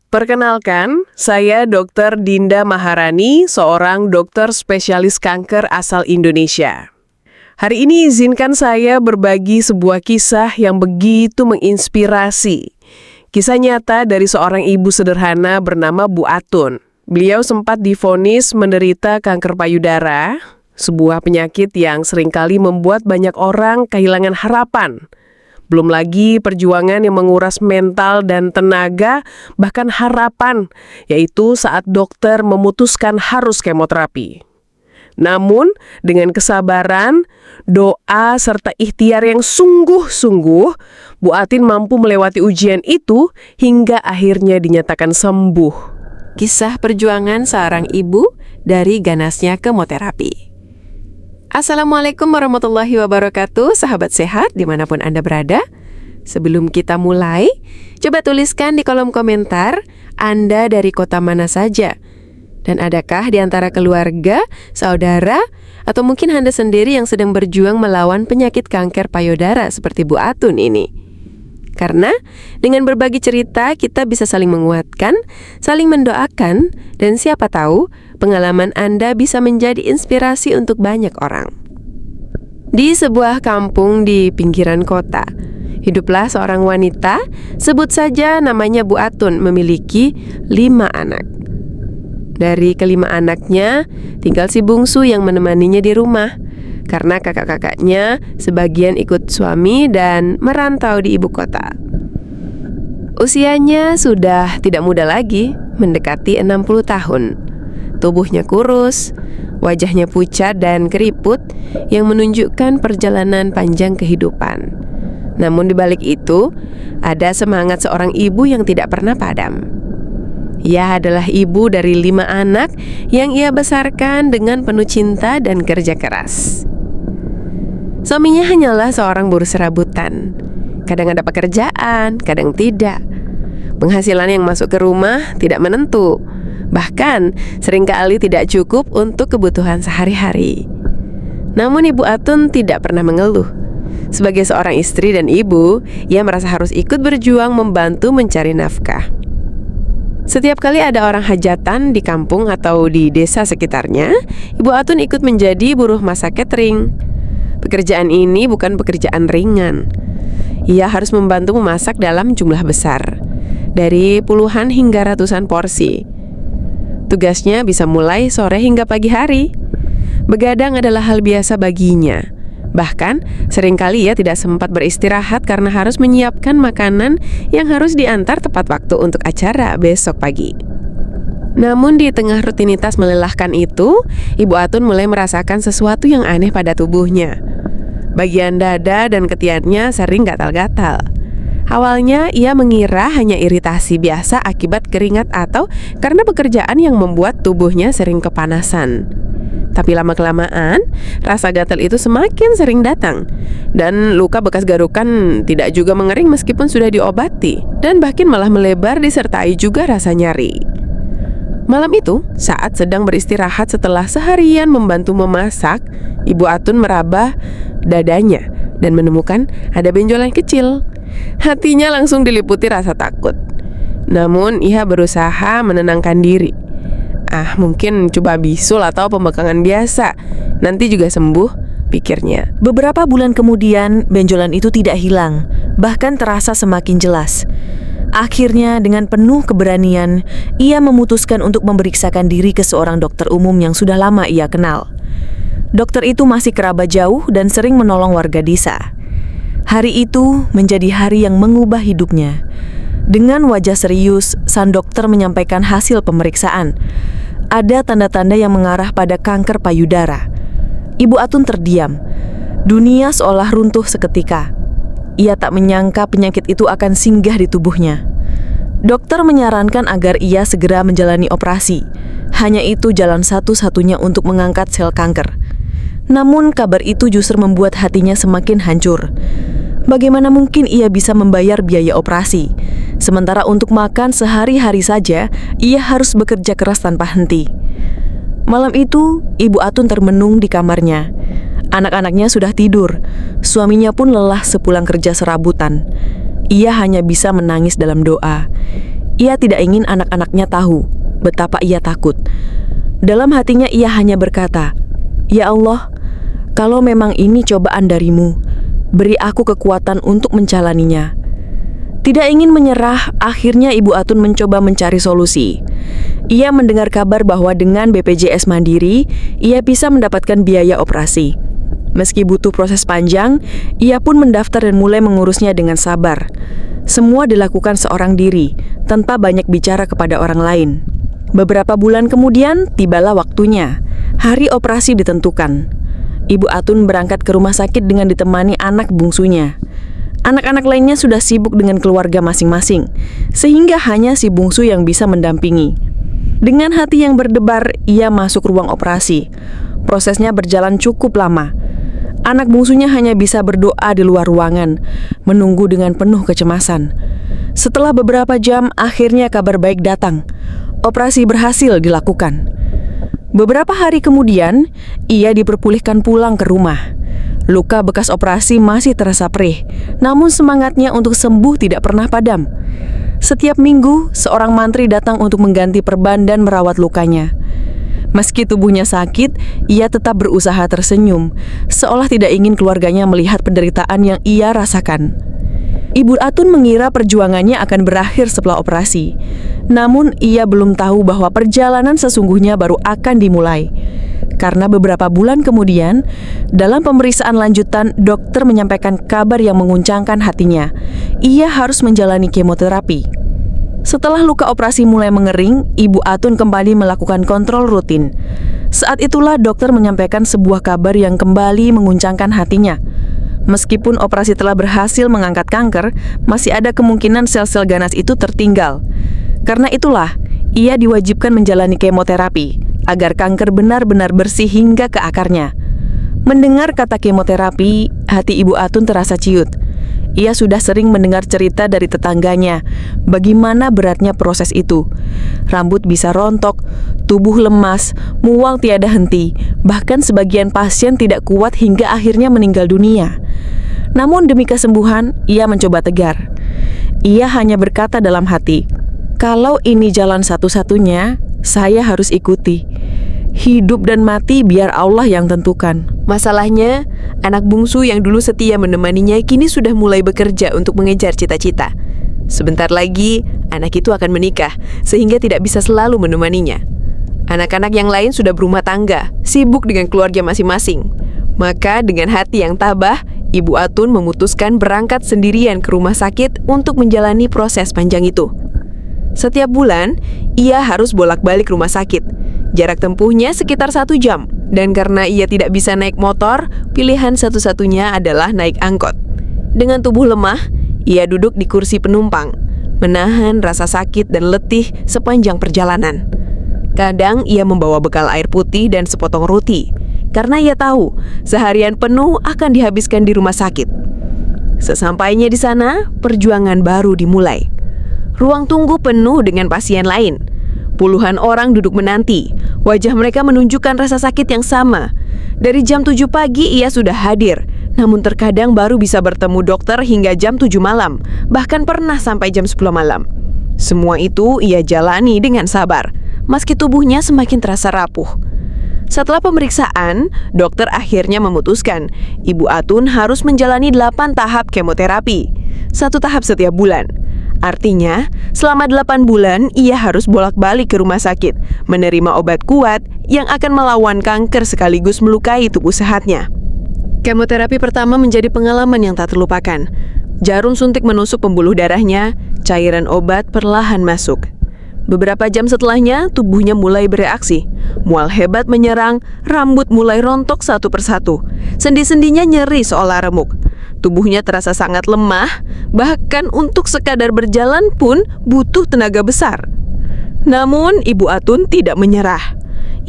Perkenalkan, saya Dr. Dinda Maharani, seorang dokter spesialis kanker asal Indonesia. Hari ini izinkan saya berbagi sebuah kisah yang begitu menginspirasi. Kisah nyata dari seorang ibu sederhana bernama Bu Atun. Beliau sempat divonis menderita kanker payudara, sebuah penyakit yang seringkali membuat banyak orang kehilangan harapan. Belum lagi perjuangan yang menguras mental dan tenaga, bahkan harapan, yaitu saat dokter memutuskan harus kemoterapi. Namun, dengan kesabaran, doa, serta ikhtiar yang sungguh-sungguh, Bu Atin mampu melewati ujian itu hingga akhirnya dinyatakan sembuh. Kisah perjuangan seorang ibu dari ganasnya kemoterapi. Assalamualaikum warahmatullahi wabarakatuh, sahabat sehat dimanapun Anda berada. Sebelum kita mulai, coba tuliskan di kolom komentar Anda dari kota mana saja. Dan adakah di antara keluarga, saudara, atau mungkin Anda sendiri yang sedang berjuang melawan penyakit kanker payudara seperti Bu Atun ini? Karena dengan berbagi cerita kita bisa saling menguatkan, saling mendoakan, dan siapa tahu pengalaman Anda bisa menjadi inspirasi untuk banyak orang. Di sebuah kampung di pinggiran kota, hiduplah seorang wanita, sebut saja namanya Bu Atun, memiliki 5 anak. Dari kelima anaknya, tinggal si bungsu yang menemaninya di rumah. Karena kakak-kakaknya sebagian ikut suami dan merantau di ibu kota. Usianya sudah tidak muda lagi, mendekati 60 tahun. Tubuhnya kurus, wajahnya pucat dan keriput yang menunjukkan perjalanan panjang kehidupan. Namun di balik itu, ada semangat seorang ibu yang tidak pernah padam. Ia adalah ibu dari 5 anak yang ia besarkan dengan penuh cinta dan kerja keras. Suaminya hanyalah seorang buruh serabutan. Kadang ada pekerjaan, kadang tidak. Penghasilan yang masuk ke rumah tidak menentu. Bahkan seringkali tidak cukup untuk kebutuhan sehari-hari. Namun Ibu Atun tidak pernah mengeluh. Sebagai seorang istri dan ibu, ia merasa harus ikut berjuang membantu mencari nafkah. Setiap kali ada orang hajatan di kampung atau di desa sekitarnya, Ibu Atun ikut menjadi buruh masak catering. Pekerjaan ini bukan pekerjaan ringan. Ia harus membantu memasak dalam jumlah besar, dari puluhan hingga ratusan porsi. Tugasnya bisa mulai sore hingga pagi hari. Begadang adalah hal biasa baginya. Bahkan, seringkali ia tidak sempat beristirahat karena harus menyiapkan makanan yang harus diantar tepat waktu untuk acara besok pagi. Namun di tengah rutinitas melelahkan itu, Ibu Atun mulai merasakan sesuatu yang aneh pada tubuhnya. Bagian dada dan ketiaknya sering gatal-gatal. Awalnya ia mengira hanya iritasi biasa akibat keringat atau karena pekerjaan yang membuat tubuhnya sering kepanasan. Tapi lama-kelamaan, rasa gatal itu semakin sering datang. Dan luka bekas garukan tidak juga mengering meskipun sudah diobati. Dan bahkan malah melebar disertai juga rasa nyeri. Malam itu, saat sedang beristirahat setelah seharian membantu memasak, Ibu Atun meraba dadanya dan menemukan ada benjolan kecil. Hatinya langsung diliputi rasa takut. Namun ia berusaha menenangkan diri. Mungkin coba bisul atau pembekakan biasa. Nanti juga sembuh, pikirnya. Beberapa bulan kemudian, benjolan itu tidak hilang, bahkan terasa semakin jelas. Akhirnya dengan penuh keberanian, ia memutuskan untuk memeriksakan diri ke seorang dokter umum yang sudah lama ia kenal. Dokter itu masih kerabat jauh dan sering menolong warga desa. Hari itu menjadi hari yang mengubah hidupnya. Dengan wajah serius, sang dokter menyampaikan hasil pemeriksaan. Ada tanda-tanda yang mengarah pada kanker payudara. Ibu Atun terdiam. Dunia seolah runtuh seketika. Ia tak menyangka penyakit itu akan singgah di tubuhnya. Dokter menyarankan agar ia segera menjalani operasi. Hanya itu jalan satu-satunya untuk mengangkat sel kanker. Namun kabar itu justru membuat hatinya semakin hancur. Bagaimana mungkin ia bisa membayar biaya operasi? Sementara untuk makan sehari-hari saja, ia harus bekerja keras tanpa henti. Malam itu, Ibu Atun termenung di kamarnya. Anak-anaknya sudah tidur. Suaminya pun lelah sepulang kerja serabutan. Ia hanya bisa menangis dalam doa. Ia tidak ingin anak-anaknya tahu betapa ia takut. Dalam hatinya ia hanya berkata, "Ya Allah, kalau memang ini cobaan darimu, beri aku kekuatan untuk menjalaninya." Tidak ingin menyerah, akhirnya Ibu Atun mencoba mencari solusi. Ia mendengar kabar bahwa dengan BPJS Mandiri, ia bisa mendapatkan biaya operasi. Meski butuh proses panjang, ia pun mendaftar dan mulai mengurusnya dengan sabar. Semua dilakukan seorang diri, tanpa banyak bicara kepada orang lain. Beberapa bulan kemudian, tibalah waktunya. Hari operasi ditentukan. Ibu Atun berangkat ke rumah sakit dengan ditemani anak bungsunya. Anak-anak lainnya sudah sibuk dengan keluarga masing-masing, sehingga hanya si bungsu yang bisa mendampingi. Dengan hati yang berdebar, ia masuk ruang operasi. Prosesnya berjalan cukup lama. Anak bungsunya hanya bisa berdoa di luar ruangan, menunggu dengan penuh kecemasan. Setelah beberapa jam, akhirnya kabar baik datang. Operasi berhasil dilakukan. Beberapa hari kemudian, ia diperpulihkan pulang ke rumah. Luka bekas operasi masih terasa perih, namun semangatnya untuk sembuh tidak pernah padam. Setiap minggu, seorang mantri datang untuk mengganti perban dan merawat lukanya. Meski tubuhnya sakit, ia tetap berusaha tersenyum, seolah tidak ingin keluarganya melihat penderitaan yang ia rasakan. Ibu Atun mengira perjuangannya akan berakhir setelah operasi. Namun, ia belum tahu bahwa perjalanan sesungguhnya baru akan dimulai. Karena beberapa bulan kemudian, dalam pemeriksaan lanjutan, dokter menyampaikan kabar yang menguncangkan hatinya. Ia harus menjalani kemoterapi. Setelah luka operasi mulai mengering, Ibu Atun kembali melakukan kontrol rutin. Saat itulah dokter menyampaikan sebuah kabar yang kembali menguncangkan hatinya. Meskipun operasi telah berhasil mengangkat kanker, masih ada kemungkinan sel-sel ganas itu tertinggal. Karena itulah, ia diwajibkan menjalani kemoterapi agar kanker benar-benar bersih hingga ke akarnya. Mendengar kata kemoterapi, hati Ibu Atun terasa ciut. Ia sudah sering mendengar cerita dari tetangganya bagaimana beratnya proses itu. Rambut bisa rontok, tubuh lemas, mual tiada henti, bahkan sebagian pasien tidak kuat hingga akhirnya meninggal dunia. Namun demi kesembuhan, ia mencoba tegar. Ia hanya berkata dalam hati, "Kalau ini jalan satu-satunya, saya harus ikuti. Hidup dan mati biar Allah yang tentukan." Masalahnya, anak bungsu yang dulu setia menemaninya kini sudah mulai bekerja untuk mengejar cita-cita. Sebentar lagi, anak itu akan menikah, sehingga tidak bisa selalu menemaninya. Anak-anak yang lain sudah berumah tangga, sibuk dengan keluarga masing-masing. Maka dengan hati yang tabah, Ibu Atun memutuskan berangkat sendirian ke rumah sakit untuk menjalani proses panjang itu. Setiap bulan, ia harus bolak-balik rumah sakit. Jarak tempuhnya sekitar 1 jam. Dan karena ia tidak bisa naik motor, pilihan satu-satunya adalah naik angkot. Dengan tubuh lemah, ia duduk di kursi penumpang, menahan rasa sakit dan letih sepanjang perjalanan. Kadang ia membawa bekal air putih dan sepotong roti, karena ia tahu seharian penuh akan dihabiskan di rumah sakit. Sesampainya di sana, perjuangan baru dimulai. Ruang tunggu penuh dengan pasien lain. Puluhan orang duduk menanti. Wajah mereka menunjukkan rasa sakit yang sama. Dari jam 7 pagi ia sudah hadir, namun terkadang baru bisa bertemu dokter hingga jam 7 malam, bahkan pernah sampai jam 10 malam. Semua itu ia jalani dengan sabar, meski tubuhnya semakin terasa rapuh. Setelah pemeriksaan, dokter akhirnya memutuskan Ibu Atun harus menjalani 8 tahap kemoterapi, 1 tahap setiap bulan. Artinya, selama 8 bulan ia harus bolak-balik ke rumah sakit, menerima obat kuat yang akan melawan kanker sekaligus melukai tubuh sehatnya. Kemoterapi pertama menjadi pengalaman yang tak terlupakan. Jarum suntik menusuk pembuluh darahnya, cairan obat perlahan masuk. Beberapa jam setelahnya, tubuhnya mulai bereaksi. Mual hebat menyerang, rambut mulai rontok satu persatu. Sendi-sendinya nyeri seolah remuk. Tubuhnya terasa sangat lemah, bahkan untuk sekadar berjalan pun butuh tenaga besar. Namun, Ibu Atun tidak menyerah.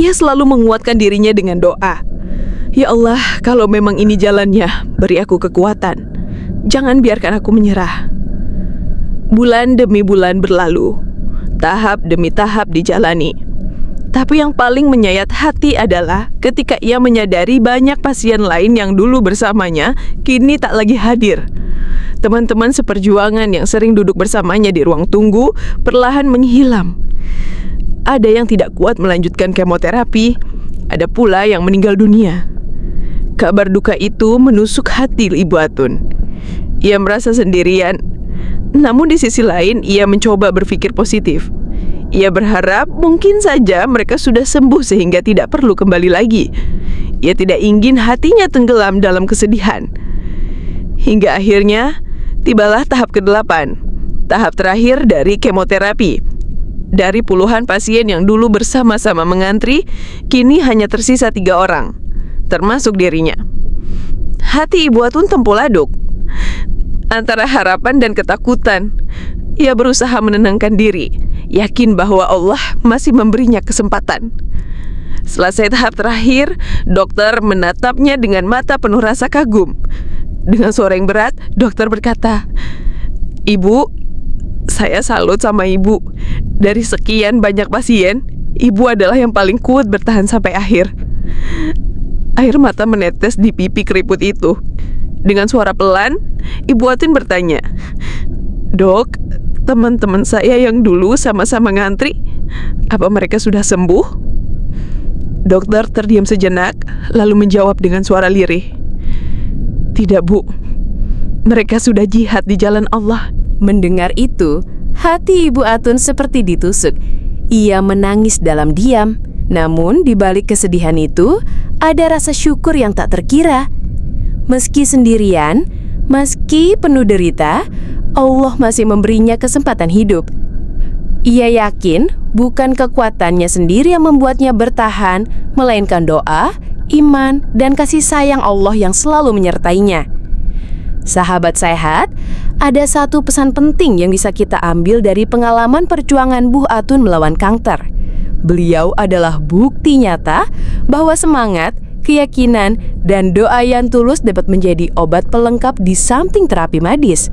Ia selalu menguatkan dirinya dengan doa. "Ya Allah, kalau memang ini jalannya, beri aku kekuatan. Jangan biarkan aku menyerah." Bulan demi bulan berlalu. Tahap demi tahap dijalani. Tapi yang paling menyayat hati adalah ketika ia menyadari banyak pasien lain yang dulu bersamanya kini tak lagi hadir. Teman-teman seperjuangan yang sering duduk bersamanya di ruang tunggu perlahan menghilang. Ada yang tidak kuat melanjutkan kemoterapi, ada pula yang meninggal dunia. Kabar duka itu menusuk hati Ibu Atun. Ia merasa sendirian, namun di sisi lain ia mencoba berpikir positif. Ia berharap mungkin saja mereka sudah sembuh sehingga tidak perlu kembali lagi. Ia tidak ingin hatinya tenggelam dalam kesedihan. Hingga akhirnya tibalah tahap ke-8, tahap terakhir dari kemoterapi. Dari puluhan pasien yang dulu bersama-sama mengantri, kini hanya tersisa 3 orang, termasuk dirinya. Hati Ibu Atun tempoladuk antara harapan dan ketakutan. Ia berusaha menenangkan diri, yakin bahwa Allah masih memberinya kesempatan. Selesai tahap terakhir, dokter menatapnya dengan mata penuh rasa kagum. Dengan suara yang berat, dokter berkata, "Ibu, saya salut sama Ibu. Dari sekian banyak pasien, Ibu adalah yang paling kuat bertahan sampai akhir." Air mata menetes di pipi keriput itu. Dengan suara pelan, Ibu Atun bertanya, "Dok, teman-teman saya yang dulu sama-sama ngantri, apa mereka sudah sembuh?" Dokter terdiam sejenak, lalu menjawab dengan suara lirih, "Tidak, Bu. Mereka sudah jihad di jalan Allah." Mendengar itu, hati Ibu Atun seperti ditusuk. Ia menangis dalam diam. Namun di balik kesedihan itu, ada rasa syukur yang tak terkira. Meski sendirian, meski penuh derita, Allah masih memberinya kesempatan hidup. Ia yakin bukan kekuatannya sendiri yang membuatnya bertahan, melainkan doa, iman, dan kasih sayang Allah yang selalu menyertainya. Sahabat sehat, ada satu pesan penting yang bisa kita ambil dari pengalaman perjuangan Bu Atun melawan kanker. Beliau adalah bukti nyata bahwa semangat, keyakinan, dan doa yang tulus dapat menjadi obat pelengkap di samping terapi medis.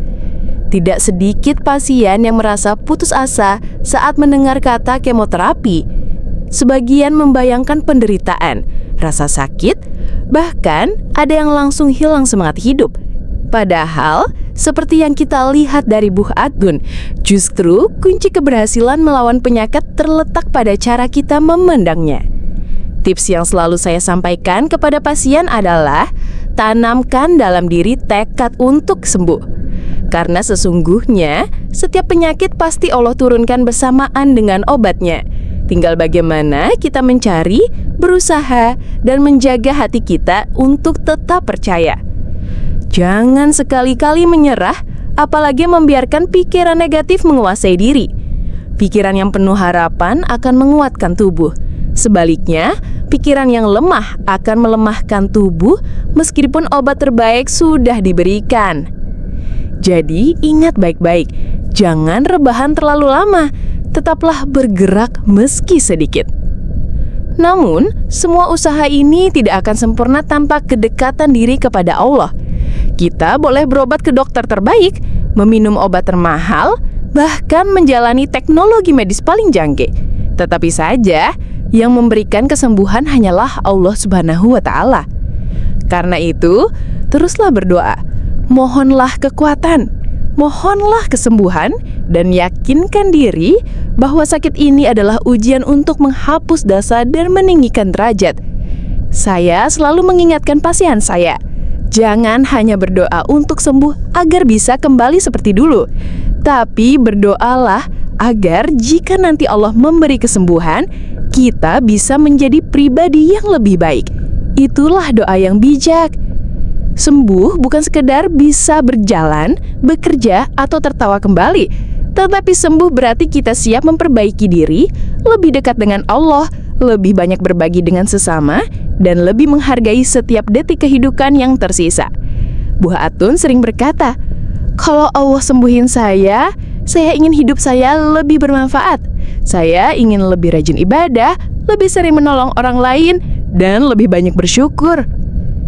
Tidak sedikit pasien yang merasa putus asa saat mendengar kata kemoterapi. Sebagian membayangkan penderitaan, rasa sakit, bahkan ada yang langsung hilang semangat hidup. Padahal, seperti yang kita lihat dari Bu Atun, justru kunci keberhasilan melawan penyakit terletak pada cara kita memandangnya. Tips yang selalu saya sampaikan kepada pasien adalah tanamkan dalam diri tekad untuk sembuh. Karena sesungguhnya setiap penyakit pasti Allah turunkan bersamaan dengan obatnya. Tinggal bagaimana kita mencari, berusaha, dan menjaga hati kita untuk tetap percaya. Jangan sekali-kali menyerah, apalagi membiarkan pikiran negatif menguasai diri. Pikiran yang penuh harapan akan menguatkan tubuh. Sebaliknya, pikiran yang lemah akan melemahkan tubuh meskipun obat terbaik sudah diberikan. Jadi, ingat baik-baik, jangan rebahan terlalu lama, tetaplah bergerak meski sedikit. Namun, semua usaha ini tidak akan sempurna tanpa kedekatan diri kepada Allah. Kita boleh berobat ke dokter terbaik, meminum obat termahal, bahkan menjalani teknologi medis paling canggih. Tetapi saja, yang memberikan kesembuhan hanyalah Allah Subhanahu wa Ta'ala. Karena itu, teruslah berdoa, mohonlah kekuatan, mohonlah kesembuhan, dan yakinkan diri bahwa sakit ini adalah ujian untuk menghapus dosa dan meninggikan derajat. Saya selalu mengingatkan pasien saya, jangan hanya berdoa untuk sembuh agar bisa kembali seperti dulu, tapi berdoalah agar jika nanti Allah memberi kesembuhan, kita bisa menjadi pribadi yang lebih baik. Itulah doa yang bijak. Sembuh bukan sekedar bisa berjalan, bekerja, atau tertawa kembali, tetapi sembuh berarti kita siap memperbaiki diri, lebih dekat dengan Allah, lebih banyak berbagi dengan sesama, dan lebih menghargai setiap detik kehidupan yang tersisa. Bu Atun sering berkata, "Kalau Allah sembuhin saya ingin hidup saya lebih bermanfaat. Saya ingin lebih rajin ibadah, lebih sering menolong orang lain, dan lebih banyak bersyukur."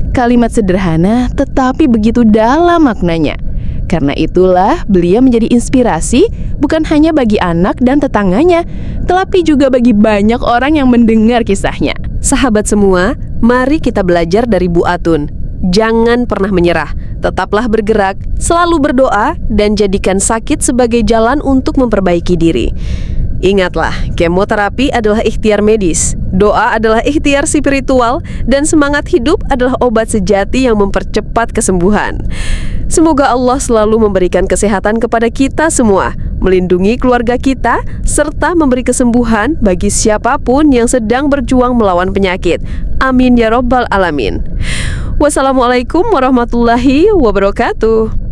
Kalimat sederhana tetapi begitu dalam maknanya. Karena itulah beliau menjadi inspirasi bukan hanya bagi anak dan tetangganya, tetapi juga bagi banyak orang yang mendengar kisahnya. Sahabat semua, mari kita belajar dari Bu Atun. Jangan pernah menyerah, tetaplah bergerak, selalu berdoa, dan jadikan sakit sebagai jalan untuk memperbaiki diri. Ingatlah, kemoterapi adalah ikhtiar medis, doa adalah ikhtiar spiritual, dan semangat hidup adalah obat sejati yang mempercepat kesembuhan. Semoga Allah selalu memberikan kesehatan kepada kita semua, melindungi keluarga kita, serta memberi kesembuhan bagi siapapun yang sedang berjuang melawan penyakit. Amin ya Rabbal Alamin. Wassalamualaikum warahmatullahi wabarakatuh.